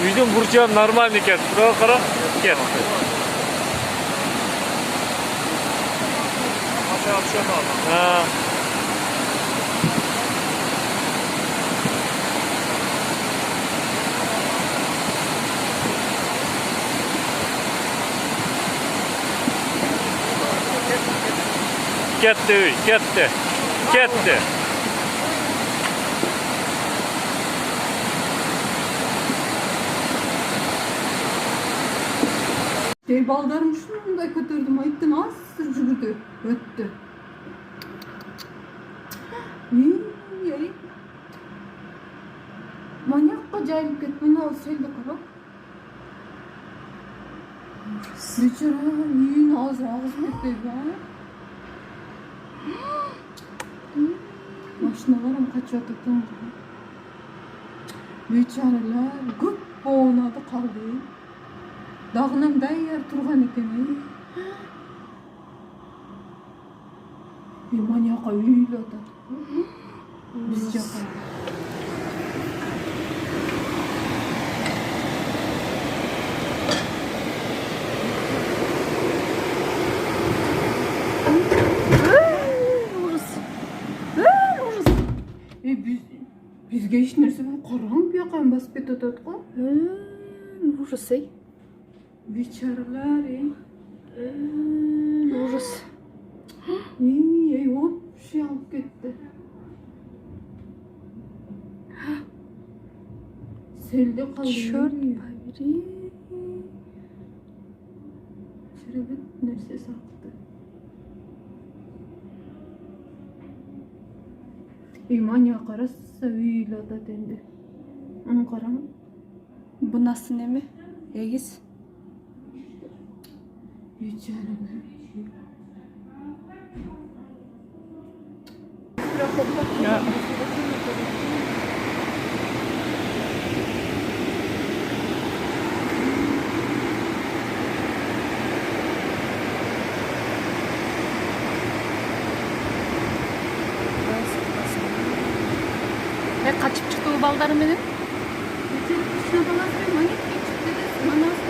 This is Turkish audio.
Үйдүн бурчу нормальный экен. Бирок кара кетти. Ketdi uy, ketdi. Ketdi. Baldarım şunday kötürdüm ayıttın az жүгүrdү өттү. Маньякка жайылып кетпейин ал селди кара. Бечара үйүн азыр агызып кетпейби а? Машиналарым качып атат. Бечаралар көп боонады калды. Dağınam dayar turgan ekan. Bir manyaqa uyuyla da. Biz jaka. Bizge hiç nerse karanlık bir yakan basıp etatat ko. Ужас ey. Bicharalar Ужас. Hop şey alıp gitti. Selde kaldı. Черт побери. Şerbet nerse saktı. Manyak karası öyle da dendi. Ankara mı? Bu nasıl ne mi? Egiz. Bicharalar. Ya. Kaçıp çıktı o baldarım benim? Şuna balasın manyak geçti. Manas